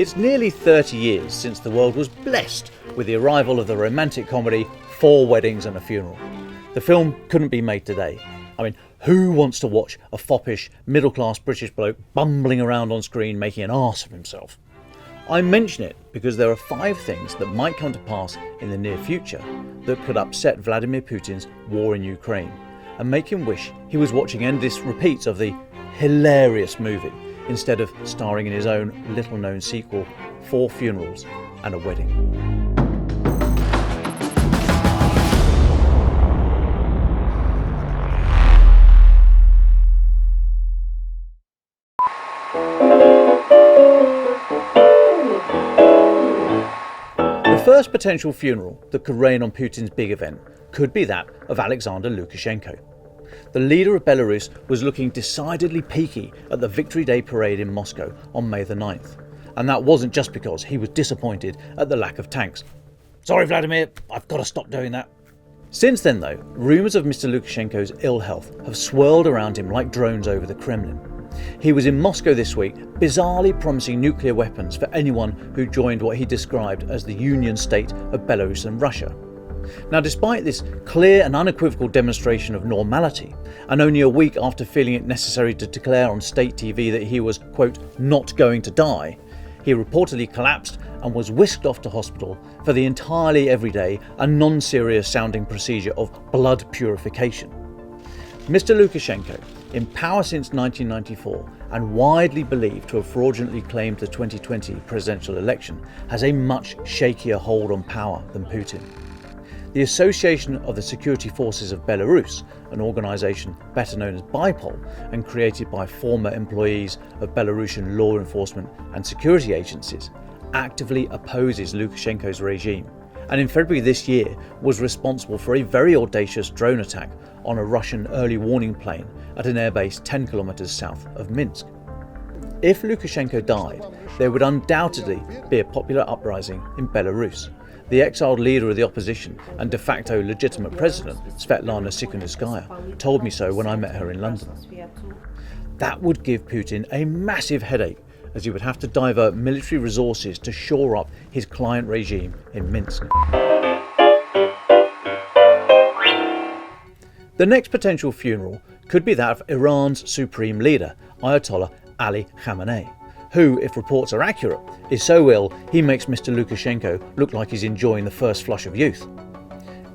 It's nearly 30 years since the world was blessed with the arrival of the romantic comedy 4 Weddings and a Funeral. The film couldn't be made today. I mean, who wants to watch a foppish, middle-class British bloke bumbling around on screen making an arse of himself? I mention it because there are 5 things that might come to pass in the near future that could upset Vladimir Putin's war in Ukraine and make him wish he was watching endless repeats of the hilarious movie instead of starring in his own little-known sequel, 4 Funerals and a Wedding. The first potential funeral that could rain on Putin's big event could be that of Alexander Lukashenko. The leader of Belarus was looking decidedly peaky at the Victory Day parade in Moscow on May the 9th. And that wasn't just because he was disappointed at the lack of tanks. Sorry, Vladimir, I've got to stop doing that. Since then, though, rumours of Mr. Lukashenko's ill health have swirled around him like drones over the Kremlin. He was in Moscow this week, bizarrely promising nuclear weapons for anyone who joined what he described as the Union State of Belarus and Russia. Now, despite this clear and unequivocal demonstration of normality, and only a week after feeling it necessary to declare on state TV that he was, quote, not going to die, he reportedly collapsed and was whisked off to hospital for the entirely everyday and non-serious sounding procedure of blood purification. Mr. Lukashenko, in power since 1994 and widely believed to have fraudulently claimed the 2020 presidential election, has a much shakier hold on power than Putin. The Association of the Security Forces of Belarus, an organisation better known as BIPOL and created by former employees of Belarusian law enforcement and security agencies, actively opposes Lukashenko's regime, and in February this year was responsible for a very audacious drone attack on a Russian early warning plane at an airbase 10 kilometres south of Minsk. If Lukashenko died, there would undoubtedly be a popular uprising in Belarus. The exiled leader of the opposition and de facto legitimate president, Svetlana Tsikhanouskaya, told me so when I met her in London. That would give Putin a massive headache, as he would have to divert military resources to shore up his client regime in Minsk. The next potential funeral could be that of Iran's supreme leader, Ayatollah Ali Khamenei, who, if reports are accurate, is so ill he makes Mr. Lukashenko look like he's enjoying the first flush of youth.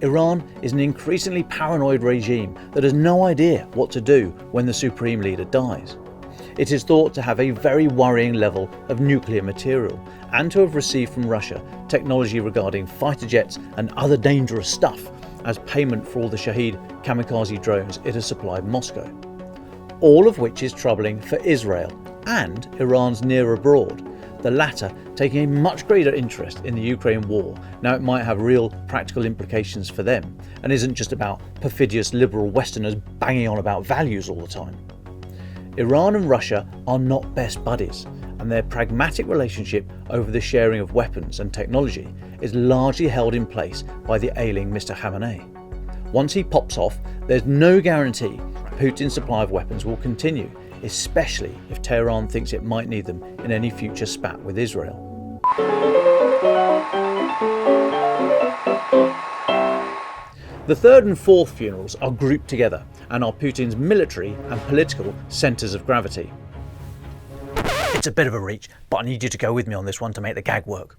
Iran is an increasingly paranoid regime that has no idea what to do when the supreme leader dies. It is thought to have a very worrying level of nuclear material and to have received from Russia technology regarding fighter jets and other dangerous stuff as payment for all the Shahed kamikaze drones it has supplied Moscow. All of which is troubling for Israel and Iran's near abroad, the latter taking a much greater interest in the Ukraine war now it might have real practical implications for them and isn't just about perfidious liberal Westerners banging on about values all the time. Iran and Russia are not best buddies, and their pragmatic relationship over the sharing of weapons and technology is largely held in place by the ailing Mr. Khamenei. Once he pops off, there's no guarantee Putin's supply of weapons will continue, especially if Tehran thinks it might need them in any future spat with Israel. The third and fourth funerals are grouped together and are Putin's military and political centres of gravity. It's a bit of a reach, but I need you to go with me on this one to make the gag work.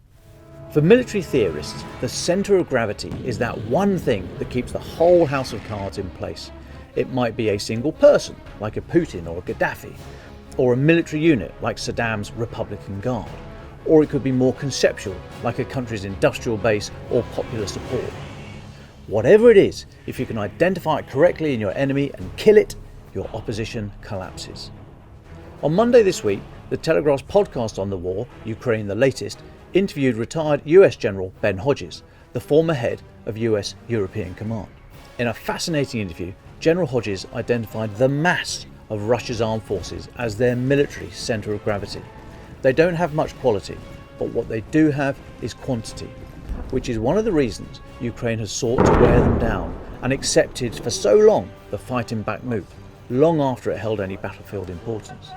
For military theorists, the centre of gravity is that one thing that keeps the whole house of cards in place. It might be a single person, like a Putin or a Gaddafi, or a military unit like Saddam's Republican Guard, or it could be more conceptual, like a country's industrial base or popular support. Whatever it is, if you can identify it correctly in your enemy and kill it, your opposition collapses. On Monday this week, the Telegraph's podcast on the war, Ukraine the Latest, interviewed retired US General Ben Hodges, the former head of US European Command. In a fascinating interview, General Hodges identified the mass of Russia's armed forces as their military centre of gravity. They don't have much quality, but what they do have is quantity, which is one of the reasons Ukraine has sought to wear them down and accepted for so long the fight in Bakhmut, long after it held any battlefield importance.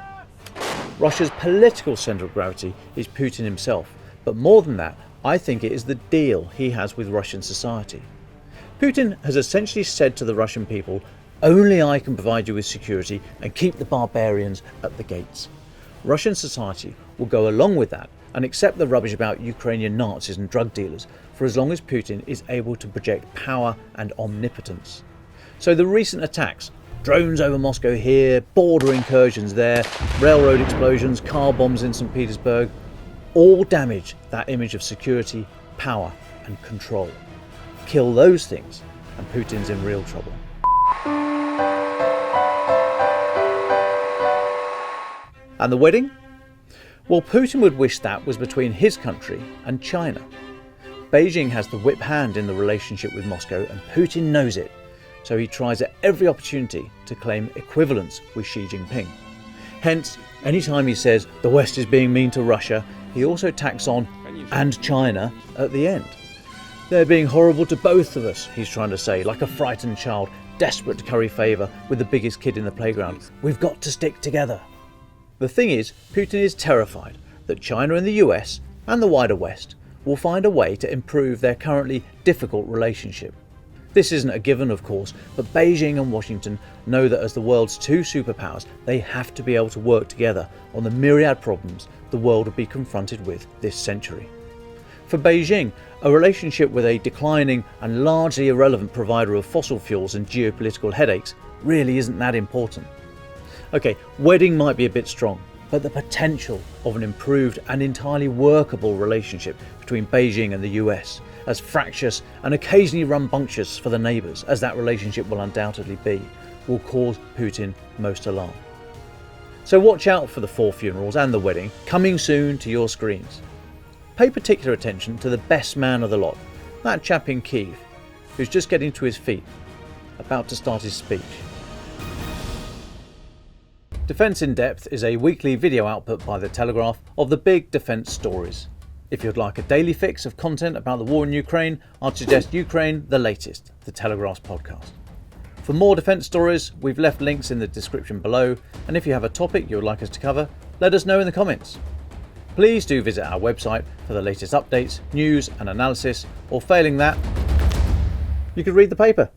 Russia's political centre of gravity is Putin himself, but more than that, I think it is the deal he has with Russian society. Putin has essentially said to the Russian people, only I can provide you with security and keep the barbarians at the gates. Russian society will go along with that and accept the rubbish about Ukrainian Nazis and drug dealers for as long as Putin is able to project power and omnipotence. So the recent attacks, drones over Moscow here, border incursions there, railroad explosions, car bombs in St. Petersburg, all damage that image of security, power and control. Kill those things and Putin's in real trouble. And the wedding? Well, Putin would wish that was between his country and China. Beijing has the whip hand in the relationship with Moscow and Putin knows it, so he tries at every opportunity to claim equivalence with Xi Jinping. Hence, anytime he says the West is being mean to Russia, he also tacks on "and China" at the end. They're being horrible to both of us, he's trying to say, like a frightened child desperate to curry favour with the biggest kid in the playground. We've got to stick together. The thing is, Putin is terrified that China and the US, and the wider West, will find a way to improve their currently difficult relationship. This isn't a given, of course, but Beijing and Washington know that as the world's two superpowers, they have to be able to work together on the myriad problems the world will be confronted with this century. For Beijing, a relationship with a declining and largely irrelevant provider of fossil fuels and geopolitical headaches really isn't that important. Okay, wedding might be a bit strong, but the potential of an improved and entirely workable relationship between Beijing and the US, as fractious and occasionally rambunctious for the neighbours as that relationship will undoubtedly be, will cause Putin most alarm. So watch out for the 4 funerals and the wedding coming soon to your screens. Pay particular attention to the best man of the lot, that chap in Kyiv, who's just getting to his feet, about to start his speech. Defence in Depth is a weekly video output by the Telegraph of the big defence stories. If you'd like a daily fix of content about the war in Ukraine, I'd suggest Ukraine the Latest, the Telegraph's podcast. For more defence stories, we've left links in the description below, and if you have a topic you would like us to cover, let us know in the comments. Please do visit our website for the latest updates, news and analysis, or failing that, you could read the paper.